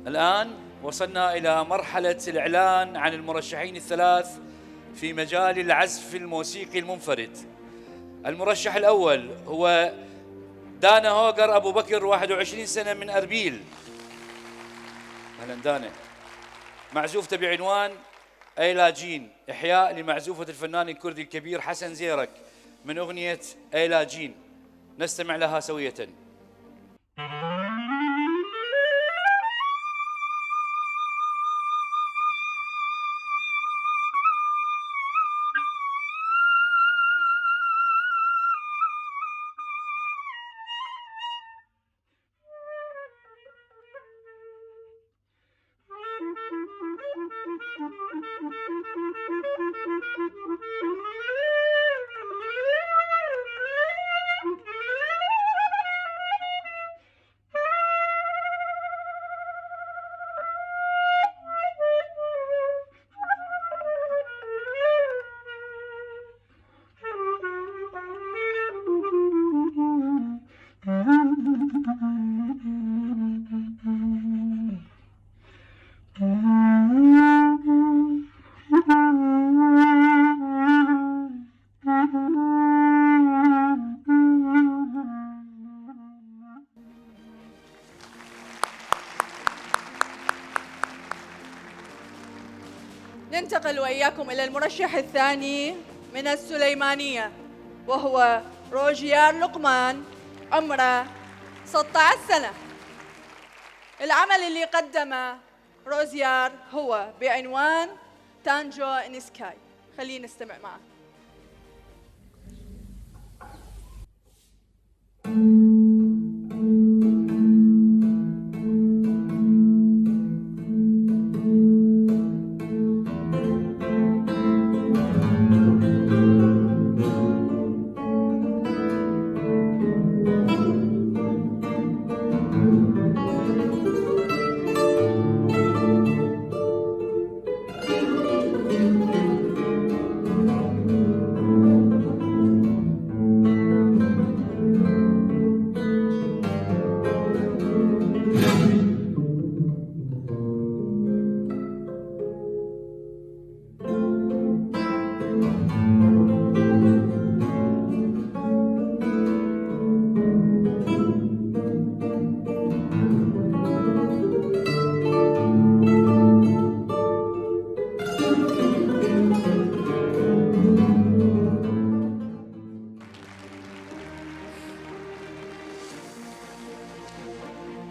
الآن وصلنا إلى مرحلة الإعلان عن المرشحين الثلاث في مجال العزف الموسيقي المنفرد. المرشح الأول هو دانا هوغر أبو بكر، 21 سنة، من أربيل. أهلا دانا. معزوفته بعنوان أيلا جين، إحياء لمعزوفة الفنان الكردي الكبير حسن زيرك من أغنية أيلا جين. نستمع لها سوية. ننتقل وإياكم إلى المرشح الثاني من السليمانية، وهو روجيار لقمان، عمره 16 سنة. العمل اللي قدمه روزيار هو بعنوان تانجو إن سكاي. خلينا نستمع معه.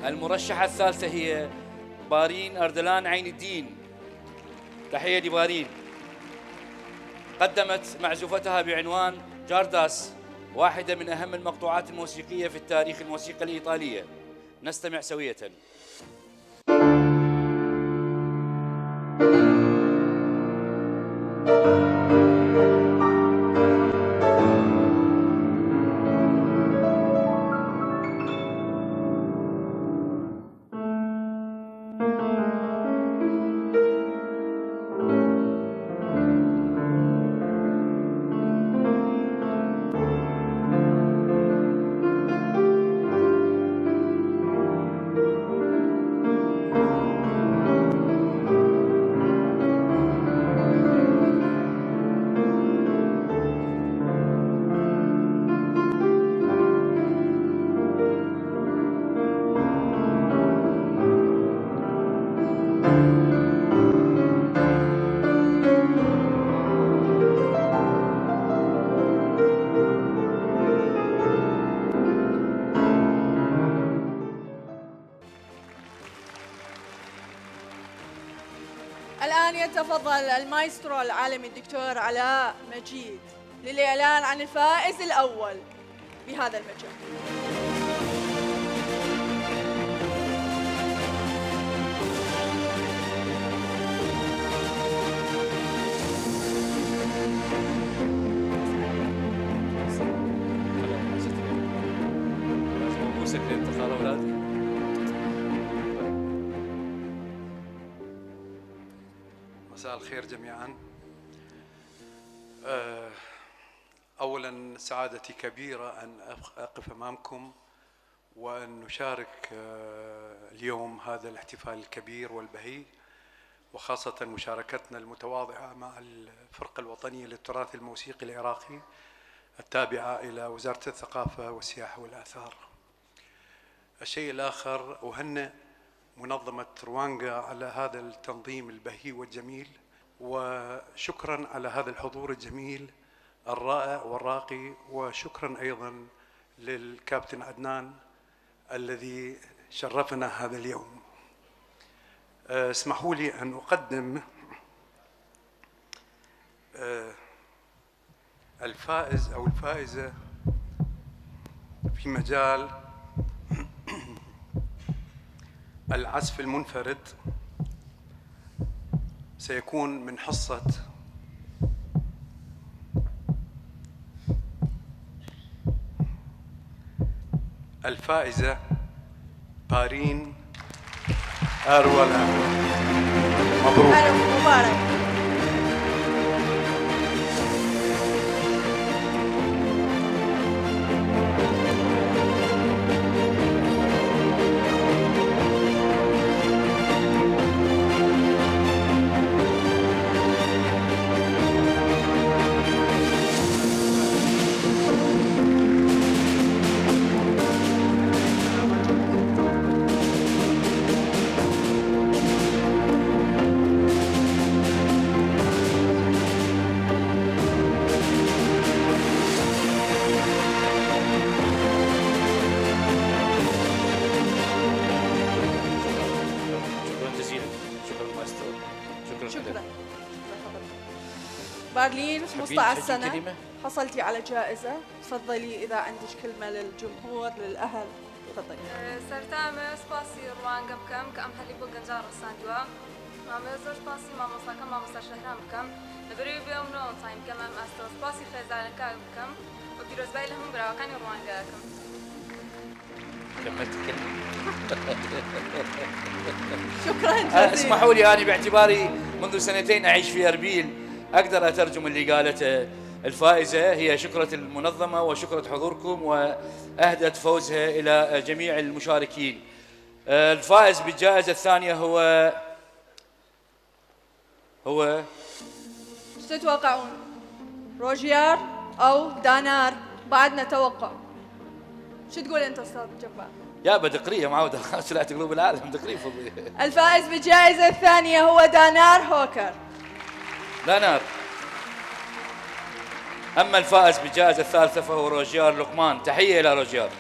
المرشحة الثالثة هي بارين أردلان عين الدين. تحية لبارين. قدمت معزوفتها بعنوان جارداس، واحدة من أهم المقطوعات الموسيقية في التاريخ الموسيقى الإيطالية. نستمع سوية. الآن يتفضل المايسترو العالمي الدكتور علاء مجيد للإعلان عن الفائز الأول بهذا المجال. مساء الخير جميعا. أولا سعادتي كبيرة أن أقف أمامكم وأن نشارك اليوم هذا الاحتفال الكبير والبهي، وخاصة مشاركتنا المتواضعة مع الفرقة الوطنية للتراث الموسيقي العراقي التابعة إلى وزارة الثقافة والسياحة والآثار. الشيء الآخر، أهنئ منظمة روانغا على هذا التنظيم البهي والجميل، وشكرا على هذا الحضور الجميل الرائع والراقي، وشكرا أيضا للكابتن عدنان الذي شرفنا هذا اليوم. اسمحوا لي أن أقدم الفائز أو الفائزة في مجال العزف المنفرد. سيكون من حصة الفائزة بارين أرولا. مبروك. مبارك. بارلين 15 سنة، حصلتي على جائزة، تفضلي إذا عندك كلمة للجمهور للأهل تفضلي. سرتامه سپاسی روانگە بکەم کە ئەم هەلی بۆ گەنجان ڕەساندووە. مامۆ زۆر سپاسی مامۆستاکەم مامۆستا شەهرام بکەم لەبەرەوەی بێمنەوە تایم بکەم ئەم ئەستەوە سپاسی خێزانەکە بکەم و پیرۆزبای لە هەموو براوەکانی روانگەکەم. شكرا جزيلا. اسمحوا لي، أنا باعتباري منذ سنتين أعيش في أربيل أقدر أترجم اللي قالته الفائزة. هي شكرت المنظمة وشكرت حضوركم وأهدت فوزها إلى جميع المشاركين. الفائز بالجائزة الثانية هو شو تتوقعون؟ روجيار أو دانار؟ بعدنا توقع. شو تقول أنت أستاذ جبار؟ يا بدقرية معودة طلعت قلوب العالم دقرية. الفائز بالجائزة الثانية هو دانار هوكر. دانار. أما الفائز بالجائزة الثالثة فهو روجيار لقمان. تحية إلى روجيار.